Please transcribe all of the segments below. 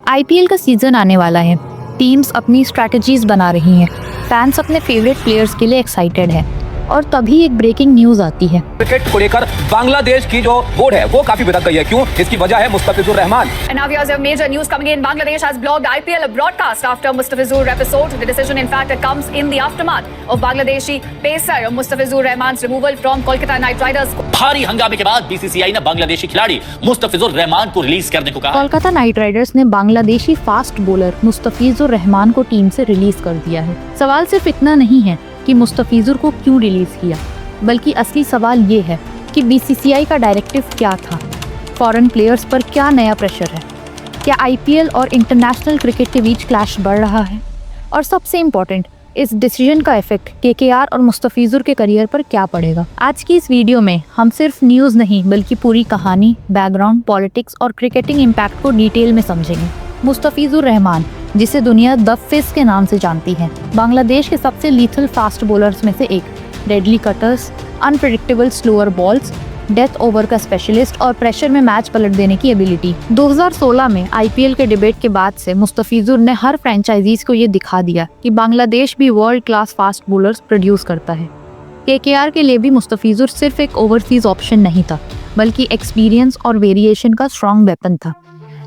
IPL का season आने वाला है। टीम्स अपनी स्ट्रैटेजीज बना रही हैं। फैंस अपने फेवरेट प्लेयर्स के लिए एक्साइटेड हैं। और तभी एक ब्रेकिंग न्यूज आती है। क्रिकेट को लेकर बांग्लादेश की जो बोर्ड है वो काफी भड़क गई है। क्यों? इसकी वजह है Mustafizur Rahman. And now we have major news coming in. Bangladesh has blocked IPL broadcast after Mustafizur episode. The decision, in fact, comes in the aftermath of Bangladeshi pacer Mustafizur Rahman's removal from Kolkata Knight Riders. भारी हंगामे के बाद BCCI ने बांग्लादेशी खिलाड़ी मुस्तफिजुर रहमान को release करने को कहा। कोलकाता नाइट राइडर्स ने बांग्लादेशी फास्ट बॉलर मुस्तफिजुर रहमान को टीम से रिलीज कर दिया है। सवाल सिर्फ इतना नहीं है कि मुस्तफिजुर को क्यों रिलीज किया, बल्कि असली सवाल ये है कि बीसीसीआई का डायरेक्टिव क्या था। फॉरेन प्लेयर्स पर क्या नया प्रेशर है? क्या आईपीएल और इंटरनेशनल क्रिकेट के बीच क्लैश बढ़ रहा है? और सबसे इम्पोर्टेंट, इस डिसीजन का इफेक्ट केकेआर और मुस्तफिजुर के करियर पर क्या पड़ेगा? आज की इस वीडियो में हम सिर्फ न्यूज़ नहीं बल्कि पूरी कहानी, बैकग्राउंड, पॉलिटिक्स और क्रिकेटिंग इम्पैक्ट को डिटेल में समझेंगे। मुस्तफिजुर रहमान, जिसे दुनिया द फिश के नाम से जानती है, बांग्लादेश के सबसे लीथल फास्ट बॉलर्स में से एक। Deadly cutters, unpredictable slower balls, death over का स्पेशलिस्ट और प्रेशर में मैच पलट देने की एबिलिटी। 2016 में आईपीएल के डिबेट के बाद से मुस्तफिजुर ने हर फ्रेंचाइजीज को ये दिखा दिया कि बांग्लादेश भी world class fast bowlers produce करता है। केकेआर के लिए भी मुस्तफिजुर सिर्फ एक ओवरसीज ऑप्शन नहीं था, बल्कि एक्सपीरियंस और वेरिएशन का स्ट्रॉन्ग वेपन था।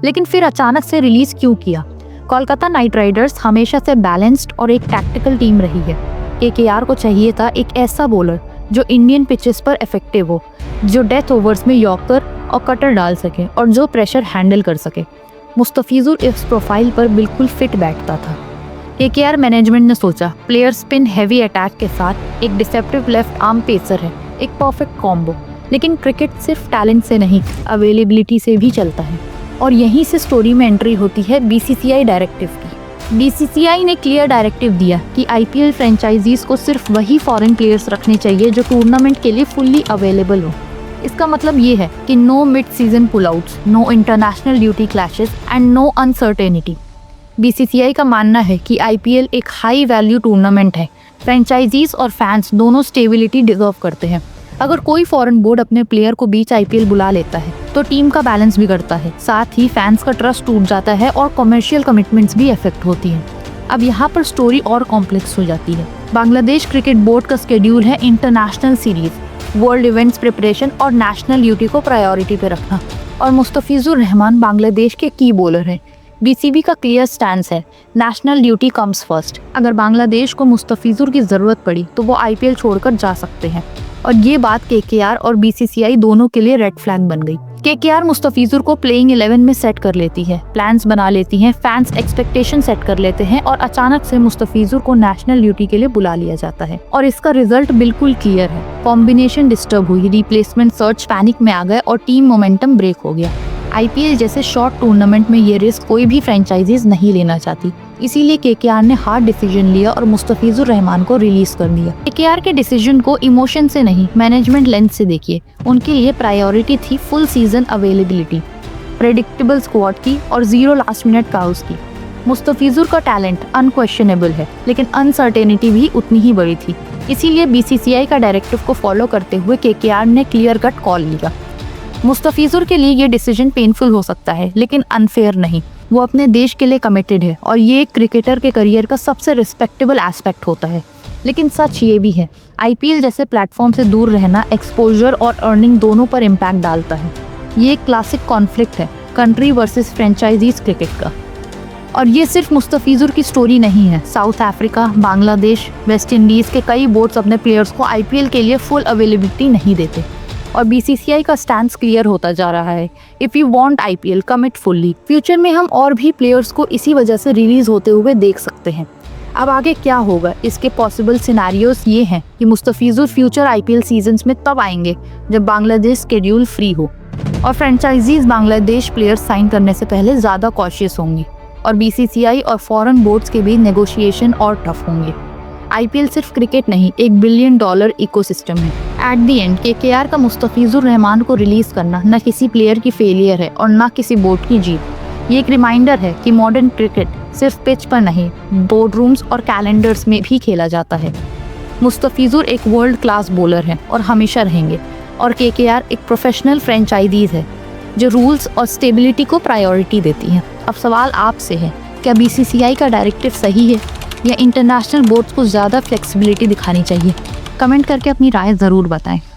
लेकिन फिर अचानक से रिलीज क्यों किया? कोलकाता नाइट राइडर्स हमेशा से बैलेंस्ड और एक टैक्टिकल टीम रही है। केकेआर को चाहिए था एक ऐसा बॉलर जो इंडियन पिचेस पर इफेक्टिव हो, जो डेथ ओवर्स में यॉर्कर और कटर डाल सके और जो प्रेशर हैंडल कर सके। मुस्तफिजुर इस प्रोफाइल पर बिल्कुल फिट बैठता था। केकेआर मैनेजमेंट ने सोचा, प्लेयर स्पिन हैवी अटैक के साथ एक डिसेप्टिव लेफ्ट आर्म पेसर है, एक परफेक्ट कॉम्बो। लेकिन क्रिकेट सिर्फ टैलेंट से नहीं, अवेलेबिलिटी से भी चलता है। और यहीं से स्टोरी में एंट्री होती है बीसीसीआई डायरेक्टिव की। बीसीसीआई ने क्लियर डायरेक्टिव दिया कि आईपीएल फ्रेंचाइजीज को सिर्फ वही फॉरेन प्लेयर्स रखने चाहिए जो टूर्नामेंट के लिए फुल्ली अवेलेबल हो। इसका मतलब ये है कि no mid season pull outs, no international duty clashes and no uncertainty. BCCI का मानना है कि आईपीएल एक हाई वैल्यू टूर्नामेंट है। फ्रेंचाइजीज और फैंस दोनों स्टेबिलिटी डिजर्व करते हैं। अगर कोई फॉरेन बोर्ड अपने प्लेयर को बीच आईपीएल बुला लेता है तो टीम का बैलेंस बिगड़ता है, साथ ही फैंस का ट्रस्ट टूट जाता है और कमर्शियल कमिटमेंट्स भी अफेक्ट होती हैं। अब यहाँ पर स्टोरी और कॉम्प्लेक्स हो जाती है। बांग्लादेश क्रिकेट बोर्ड का स्केड्यूल है international series, world events preparation और नेशनल ड्यूटी को प्रायोरिटी पे रखना। और मुस्तफिजुर रहमान बांग्लादेश के की बॉलर हैं। बीसीबी का क्लियर स्टैंस है, नेशनल ड्यूटी कम्स फर्स्ट। अगर बांग्लादेश को मुस्तफिजुर की जरूरत पड़ी तो वो आईपीएल छोड़कर जा सकते हैं। और ये बात केकेआर और बीसीसीआई दोनों के लिए रेड फ्लैग बन गई। केकेआर मुस्तफिजुर को प्लेइंग 11 में सेट कर लेती है, प्लान्स बना लेती हैं, फैंस एक्सपेक्टेशन सेट कर लेते हैं और अचानक से मुस्तफिजुर को नेशनल ड्यूटी के लिए बुला लिया जाता है। और इसका रिजल्ट बिल्कुल क्लियर है। कॉम्बिनेशन डिस्टर्ब हुई, रिप्लेसमेंट सर्च पैनिक में आ गए और टीम मोमेंटम ब्रेक हो गया। आईपीएल जैसे शॉर्ट टूर्नामेंट में ये रिस्क कोई भी फ्रेंचाइजीज नहीं लेना चाहती। इसीलिए केकेआर ने हार्ड डिसीजन लिया और मुस्तफिजुर रहमान को रिलीज कर दिया। केकेआर के डिसीजन को इमोशन से नहीं, मैनेजमेंट लेंस से देखिए। उनके लिए प्रायोरिटी थी full season availability, predictable squad की और 0 लास्ट मिनट काउस की। मुस्तफिजुर का टैलेंट अनक्वेश्चनेबल है, लेकिन अनसर्टेनिटी भी उतनी ही बड़ी थी। इसीलिए बीसीसीआई का डायरेक्टिव को फॉलो करते हुए केकेआर ने क्लियर कट कॉल लिया। मुस्तफिजुर के लिए ये डिसीजन पेनफुल हो सकता है, लेकिन अनफेयर नहीं। वो अपने देश के लिए कमिटेड है और ये एक क्रिकेटर के करियर का सबसे रिस्पेक्टेबल एस्पेक्ट होता है। लेकिन सच ये भी है, आईपीएल जैसे प्लेटफॉर्म से दूर रहना एक्सपोजर और अर्निंग दोनों पर इम्पैक्ट डालता है। ये एक क्लासिक कॉन्फ्लिक्ट है, कंट्री वर्सेस फ्रेंचाइजीज क्रिकेट का। और ये सिर्फ मुस्तफिजुर की स्टोरी नहीं है। South Africa, Bangladesh, West Indies के कई बोर्ड्स अपने प्लेयर्स को आईपीएल के लिए फुल अवेलेबिलिटी नहीं देते। और बीसीसीआई का स्टैंड क्लियर होता जा रहा है, if you want IPL commit fully. Future में हम और भी प्लेयर्स को इसी वजह से रिलीज होते हुए देख सकते हैं। अब आगे क्या होगा, इसके पॉसिबल सिनेरियोस ये हैं कि मुस्तफिजुर फ्यूचर आईपीएल सीजन्स में तब आएंगे जब बांग्लादेश स्केड्यूल फ्री हो और फ्रेंचाइजीज बांग्लादेश प्लेयर्स साइन करने से पहले ज़्यादा कॉशियस होंगी। और बीसीसीआई और फॉरेन बोर्ड्स के बीच नेगोशिएशन और टफ होंगे। आईपीएल सिर्फ क्रिकेट नहीं, $1 बिलियन इकोसिस्टम है। एट दी एंड केकेआर का मुस्तफिजुर रहमान को रिलीज करना न किसी प्लेयर की फेलियर है और न किसी बोर्ड की जीत। ये एक रिमाइंडर है कि मॉडर्न क्रिकेट सिर्फ पिच पर नहीं, बोर्ड रूम्स और कैलेंडर्स में भी खेला जाता है। मुस्तफिजुर एक वर्ल्ड क्लास बॉलर है और हमेशा रहेंगे। और केकेआर एक प्रोफेशनल फ्रेंचाइजीज है जो रूल्स और स्टेबिलिटी को प्रायोरिटी देती है। अब सवाल आपसे है, क्या बीसीसीआई का डायरेक्टिव सही है या इंटरनेशनल बोर्ड्स को ज़्यादा फ्लेक्सिबिलिटी दिखानी चाहिए? कमेंट करके अपनी राय ज़रूर बताएं।